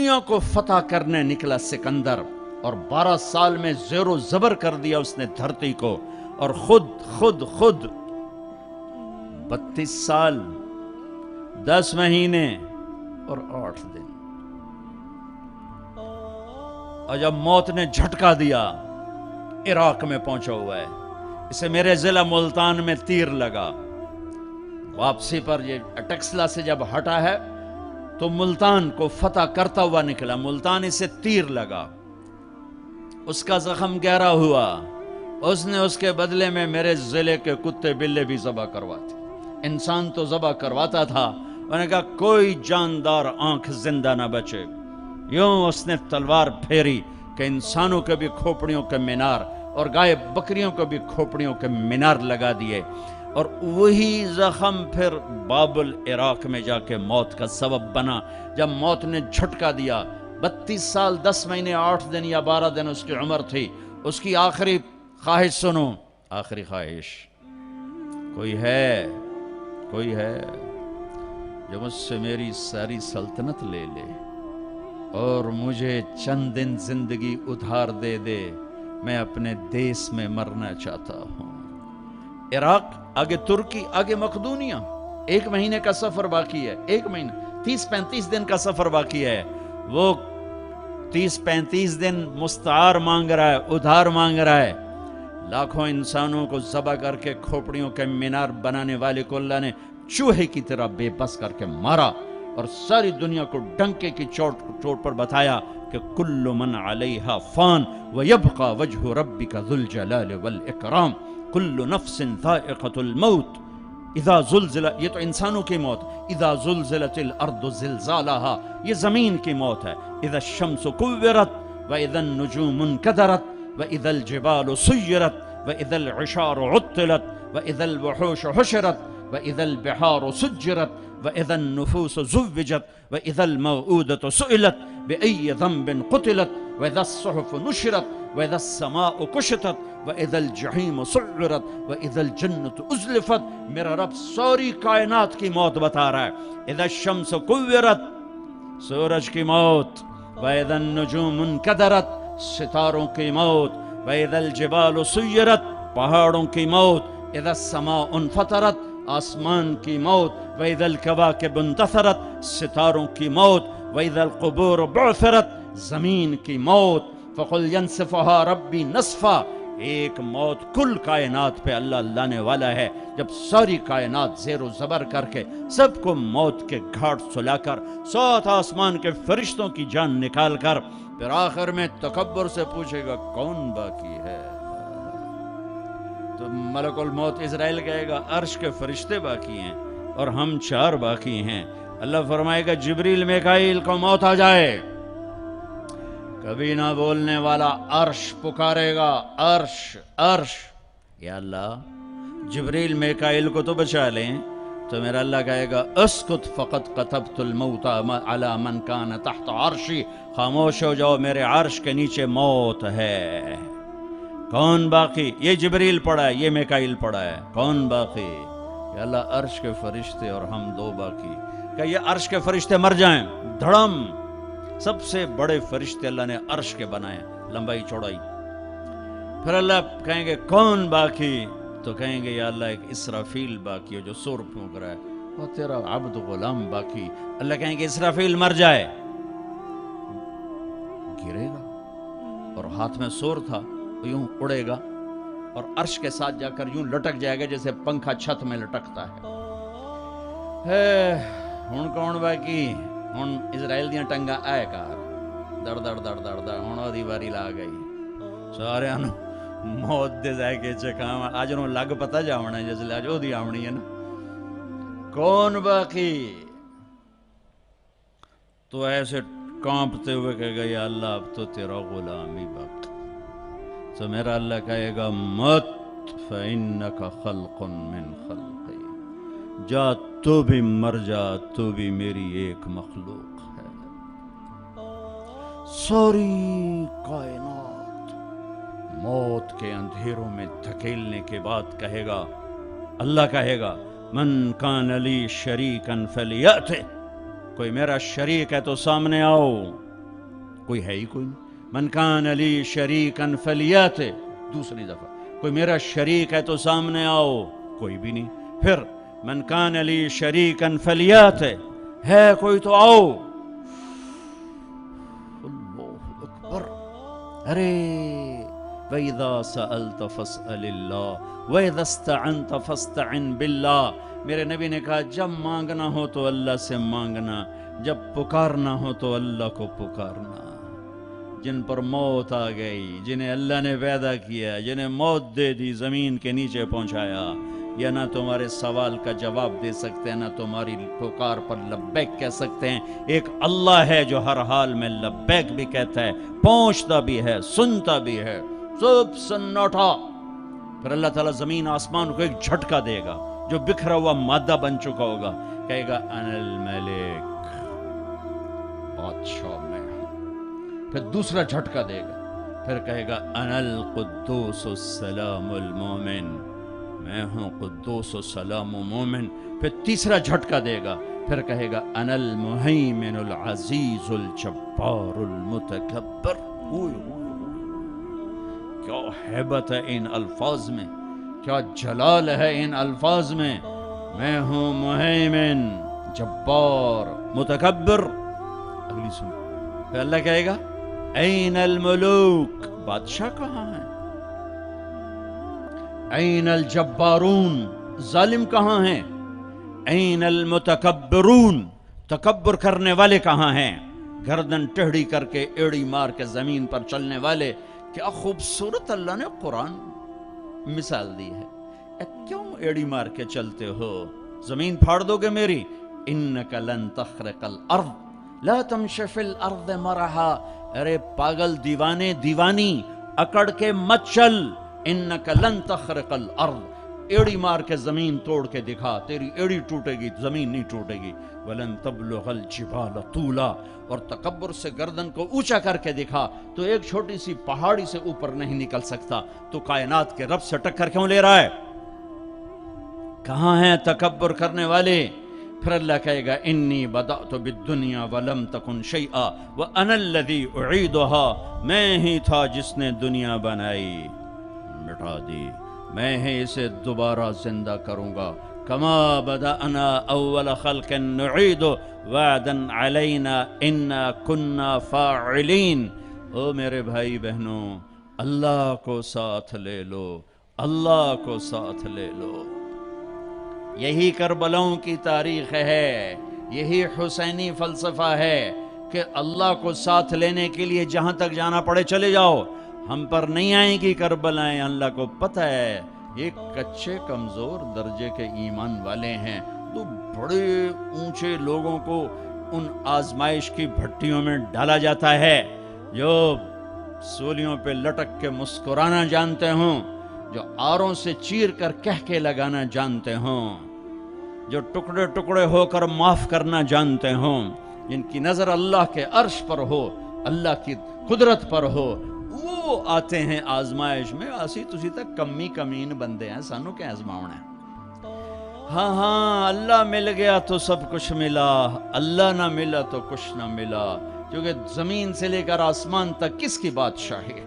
دنیا کو فتح کرنے نکلا سکندر، اور 12 سال میں زیر و زبر کر دیا اس نے دھرتی کو، اور خود 32 سال 10 مہینے اور 8 دن، اور جب موت نے جھٹکا دیا عراق میں پہنچا ہوا ہے، اسے میرے ضلع ملتان میں تیر لگا، واپسی پر یہ اٹکسلا سے جب ہٹا ہے تو ملتان کو فتح کرتا ہوا نکلا، ملتان اسے تیر لگا، اس کا زخم گہرا ہوا، اس نے اس کے بدلے میں میرے ضلع کے کتے بلے بھی ذبح کرواتے، انسان تو ذبح کرواتا تھا، انہوں نے کہا کوئی جاندار آنکھ زندہ نہ بچے، یوں اس نے تلوار پھیری کہ انسانوں کے بھی کھوپڑیوں کے مینار اور گائے بکریوں کو بھی کھوپڑیوں کے مینار لگا دیے، اور وہی زخم پھر بابل عراق میں جا کے موت کا سبب بنا، جب موت نے جھٹکا دیا۔ 32 سال 10 مہینے 8 دن یا 12 دن اس کی عمر تھی، اس کی آخری خواہش سنو، آخری خواہش، کوئی ہے جو مجھ سے میری ساری سلطنت لے لے اور مجھے چند دن زندگی ادھار دے دے، میں اپنے دیس میں مرنا چاہتا ہوں۔ عراق، آگے ترکی، آگے مقدونیہ، 1 مہینے کا سفر باقی ہے، 1 مہینہ 30-35 دن کا سفر باقی ہے، وہ 30-35 دن مستعار مانگ رہا ہے، ادھار مانگ رہا ہے، لاکھوں انسانوں کو ذبح کر کے کھوپڑیوں کے مینار بنانے والے کو اللہ نے چوہے کی طرح بے بس کر کے مارا، اور ساری دنیا کو ڈنکے کی چوٹ پر بتایا کہ کل من علیہا فان ویبقى وجہ ربک ذو الجلال والاکرام، کل نفس ذائقۃ الموت اذا زلزل، یہ تو انسانوں کی موت، اذا زلزلت الارض زلزالها، یہ زمین کی موت ہے، اذا الشمس کورت واذا النجوم انکدرت واذا الجبال سیرت واذا العشار عطلت واذا الوحوش حشرت واذا البحار سجرت واذا النفوس زوجت واذا الموءودة سئلت بأي ذنب قتلت واذا الصحف نشرت واذا السماء كشطت واذا الجحیم سعرت واذا الجنة ازلفت۔ میرا رب ساری کائنات کی موت بتا رہا ہے، اذا الشمس کورت، سورج کی موت، واذا النجوم انکدرت، ستاروں کی موت، واذا الجبال سیرت، پہاڑوں کی موت، اذا السماء انفطرت، آسمان کی موت، وَإِذَا الْكَوَاكِبُ انتثرت، ستاروں کی موت، وَإِذَا الْقُبُورُ بُعْثِرَتْ، زمین کی موت، فَقُلْ يَنْسِفُهَا رَبِّي نَصْفًا، ایک موت کل کائنات پہ اللہ لانے والا ہے، جب ساری کائنات زیر و زبر کر کے سب کو موت کے گھاٹ سلا کر 7 آسمان کے فرشتوں کی جان نکال کر پھر آخر میں تکبر سے پوچھے گا کون باقی ہے، تو ملک الموت اسرائیل کہے گا عرش کے فرشتے باقی ہیں اور ہم 4 باقی ہیں۔ اللہ فرمائے گا جبریل میکائیل کو موت آ جائے، کبھی نہ بولنے والا عرش پکارے گا، عرش، یا اللہ جبریل میکائیل کو تو بچا لیں، تو میرا اللہ کہے گا اسکت فقط کتبت الموت علی من کان تحت عرشی، خاموش ہو جاؤ، میرے عرش کے نیچے موت ہے۔ کون باقی؟ یہ جبریل پڑا ہے، یہ میکائیل پڑا ہے، کون باقی؟ یا اللہ عرش کے فرشتے اور ہم 2 باقی۔ کہ یہ عرش کے فرشتے مر جائیں، دھڑم، سب سے بڑے فرشتے اللہ نے عرش کے بنائے، لمبائی چوڑائی۔ پھر اللہ کہیں گے کون باقی؟ تو کہیں گے یا اللہ ایک اسرافیل باقی ہے جو سور پھونک رہا ہے، اور تیرا عبد غلام باقی۔ اللہ کہیں گے اسرافیل مر جائے، گرے گا اور ہاتھ میں سور تھا، یوں اڑے گا اور عرش کے ساتھ جا کر یوں لٹک جائے گا جیسے پنکھا چھت میں لٹکتا ہے۔ ہن کون باقی؟ ہن اسرائیل دیاں ٹنگاں آئے کار دڑ دڑ دڑ دڑ دڑ، ہن دی واری لا گئی، سارے موت دے ذائقے چکھاواں، اج نوں لگ پتہ جاونا جس لے اج اودی آونی ہے نا، کون باقی؟ تو ایسے کانپتے ہوئے کہے گا یا اللہ اب تو تیرا غلام ہی باقی۔ تو میرا اللہ کہے گا مت فَإِنَّكَ خَلْقٌ مِّن خَلْقِي، جا تو بھی مر جا، تو بھی میری ایک مخلوق ہے۔ ساری کائنات موت کے اندھیروں میں دھکیلنے کے بعد کہے گا، اللہ کہے گا من کان لی شریکا فلیأتہ، کوئی میرا شریک ہے تو سامنے آؤ، کوئی ہے ہی کوئی نہیں. من کان لی شریکن فلیات، دوسری دفعہ کوئی میرا شریک ہے تو سامنے آؤ، کوئی بھی نہیں. پھر من کان لی شریکن فلیات، ہے کوئی تو آؤ. اللہ اکبر. ارے وَإِذَا سَأَلْتَ فَاسْأَلِ اللَّهِ وَإِذَا اسْتَعَنْتَ فَاسْتَعِنْ بِاللَّهِ. میرے نبی نے کہا جب مانگنا ہو تو اللہ سے مانگنا، جب پکارنا ہو تو اللہ کو پکارنا. جن پر موت آ گئی، جنہیں اللہ نے پیدا کیا، جنہیں موت دے دی، زمین کے نیچے پہنچایا، یا نہ تمہارے سوال کا جواب دے سکتے ہیں، نہ تمہاری پکار پر لبیک کہہ سکتے ہیں. ایک اللہ ہے جو ہر حال میں لبیک بھی کہتا ہے، پہنچتا بھی ہے، سنتا بھی ہے، سب سناٹا. پھر اللہ تعالیٰ زمین آسمان کو ایک جھٹکا دے گا، جو بکھرا ہوا مادہ بن چکا ہوگا، کہے گا انا الملک، بادشاہ میں ہوں. پھر دوسرا جھٹکا دے گا، پھر کہے گا انا القدوس السلام المومن، میں ہوں قدوس و سلام و مومن. پھر تیسرا جھٹکا دے گا، پھر کہے گا انا المہیمن العزیز الجبار المتکبر. کیا ہیبت ہے ان الفاظ میں، کیا جلال ہے ان الفاظ میں. میں ہوں مہیمن، جبار، متکبر. اگلی سن. پھر اللہ کہے گا این الملوک، بادشاہ کہاں ہیں؟ این الجبارون، ظالم کہاں ہیں؟ این المتکبرون، تکبر کرنے والے کہاں ہیں؟ گردن ٹیڑھی کر کے ایڑی مار کے زمین پر چلنے والے. کیا خوبصورت اللہ نے قرآن مثال دی ہے. کیوں ایڑی مار کے چلتے ہو؟ زمین پھاڑ دو گے میری. انک لن تخرق الارض لا تمشی فی الارض مرحا. ارے پاگل، دیوانے، دیوانی، اکڑ کے مت چل. انک لن تخرق الارض، ایڑی مار کے زمین توڑ کے دکھا، تیری ایڑی ٹوٹے گی، زمین نہیں ٹوٹے گی. ولن تبلغ الجبال طولا، اور تکبر سے گردن کو اونچا کر کے دکھا تو ایک چھوٹی سی پہاڑی سے اوپر نہیں نکل سکتا. تو کائنات کے رب سے ٹکر کیوں لے رہا ہے؟ کہاں ہیں تکبر کرنے والے؟ پھر اللہ کہے گا انی بدأت بالدنیا ولم تکن شیئا وانا الذی اعیدها، میں ہی تھا جس نے دنیا بنائی، مٹا دی، میں ہی اسے دوبارہ زندہ کروں گا. کما بدأنا اول خلق نعید وعدا علینا انا کنا فاعلین. او میرے بھائی بہنوں، اللہ کو ساتھ لے لو، اللہ کو ساتھ لے لو. یہی کربلاؤں کی تاریخ ہے، یہی حسینی فلسفہ ہے کہ اللہ کو ساتھ لینے کے لیے جہاں تک جانا پڑے چلے جاؤ. ہم پر نہیں آئیں گی کربلائیں، اللہ کو پتہ ہے یہ کچے کمزور درجے کے ایمان والے ہیں. تو بڑے اونچے لوگوں کو ان آزمائش کی بھٹیوں میں ڈالا جاتا ہے جو سولیوں پہ لٹک کے مسکرانا جانتے ہوں، جو آروں سے چیر کر کہہ کے لگانا جانتے ہوں، جو ٹکڑے ٹکڑے ہو کر معاف کرنا جانتے ہوں، جن کی نظر اللہ کے عرش پر ہو، اللہ کی قدرت پر ہو، وہ آتے ہیں آزمائش میں. اسی تسی تک کمی کمین بندے ہیں، سانو کیا آزماؤنا ہے. ہاں ہاں، اللہ مل گیا تو سب کچھ ملا، اللہ نہ ملا تو کچھ نہ ملا. کیونکہ زمین سے لے کر آسمان تک کس کی بادشاہی ہے؟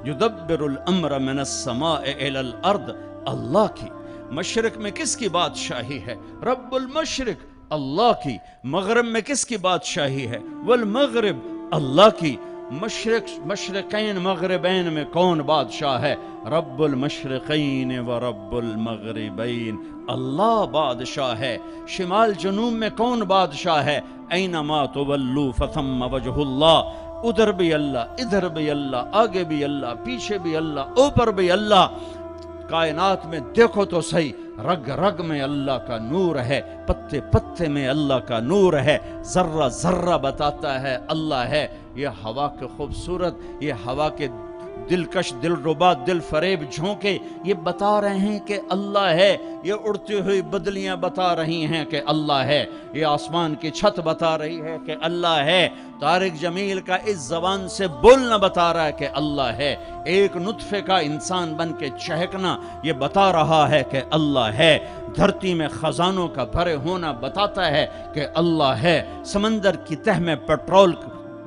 یدبر الامر من السماء الى الارض، اللہ کی. مشرق میں کس کی بادشاہی ہے؟ رب المشرق، اللہ کی. مغرب میں کس کی بادشاہی ہے؟ والمغرب، اللہ کی. مشرقین مغربین میں کون بادشاہ ہے؟ رب المشرقین و رب المغربین، اللہ بادشاہ ہے. شمال جنوب میں کون بادشاہ ہے؟ اینما تولوا فثم وجہ اللہ، ادھر بھی اللہ، ادھر بھی اللہ، آگے بھی اللہ، پیچھے بھی اللہ، اوپر بھی اللہ. کائنات میں دیکھو تو صحیح، رگ رگ میں اللہ کا نور ہے، پتے پتے میں اللہ کا نور ہے، ذرہ ذرہ بتاتا ہے اللہ ہے. یہ ہوا کے خوبصورت، یہ ہوا کے دلکش، دل ربا، دل فریب جھونکے یہ بتا رہے ہیں کہ اللہ ہے. یہ اڑتی ہوئی بدلیاں بتا رہی ہیں کہ اللہ ہے. یہ آسمان کی چھت بتا رہی ہے کہ اللہ ہے. طارق جمیل کا اس زبان سے بولنا بتا رہا ہے کہ اللہ ہے. ایک نطفے کا انسان بن کے چہکنا یہ بتا رہا ہے کہ اللہ ہے. دھرتی میں خزانوں کا بھرے ہونا بتاتا ہے کہ اللہ ہے. سمندر کی تہ میں پیٹرول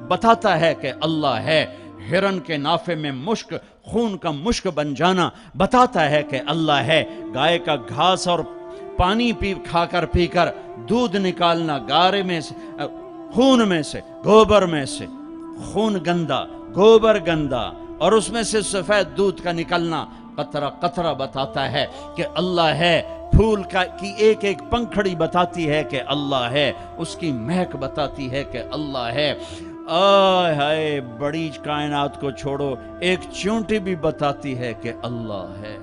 بتاتا ہے کہ اللہ ہے، ہرن کے نافے میں مشک، خون کا مشک بن جانا بتاتا ہے کہ اللہ ہے، گائے کا گھاس اور پانی کھا کر دودھ نکالنا، گارے میں سے، خون میں سے، گوبر میں سے، خون گندا، گوبر گندا، اور اس میں سے سفید دودھ کا نکلنا قطرہ قطرہ بتاتا ہے کہ اللہ ہے، پھول کی ایک ایک پنکھڑی بتاتی ہے کہ اللہ ہے، اس کی مہک بتاتی ہے کہ اللہ ہے۔ آئے ہائے، بڑی کائنات کو چھوڑو، ایک چونٹی بھی بتاتی ہے کہ اللہ ہے۔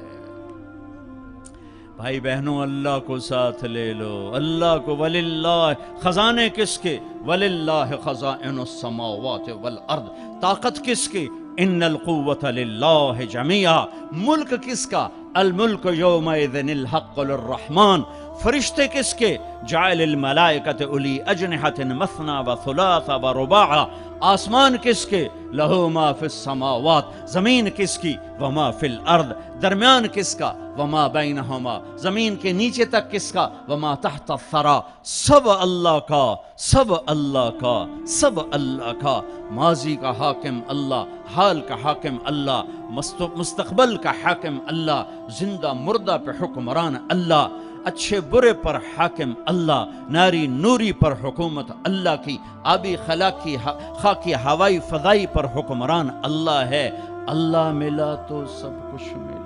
بھائی بہنوں، اللہ کو ساتھ لے لو، اللہ کو۔ وللہ، خزانے کس کے؟ وللہ خزائن السماوات والارض، طاقت کس کی؟ ان القوة للہ جمیعا، ملک کس کا؟ الملک یومئذ الحق للرحمن، فرشتے کس کے؟ جعل الملائکۃ اولی اجنحۃ مثنی وثلاث ورباع، آسمان کس کے؟ لہو ما فی السماوات، زمین کس کی؟ وما فی الارض، درمیان کس کا؟ وما بینہما، زمین کے نیچے تک کس کا؟ وما تحت الثری، سب اللہ کا، سب اللہ کا، سب اللہ کا۔ ماضی کا حاکم اللہ، حال کا حاکم اللہ، مستقبل کا حاکم اللہ، زندہ مردہ پہ حکمران اللہ، اچھے برے پر حاکم اللہ، ناری نوری پر حکومت اللہ کی، آبی خاکی ہوائی فضائی پر حکمران اللہ ہے۔ اللہ ملا تو سب کچھ ملا۔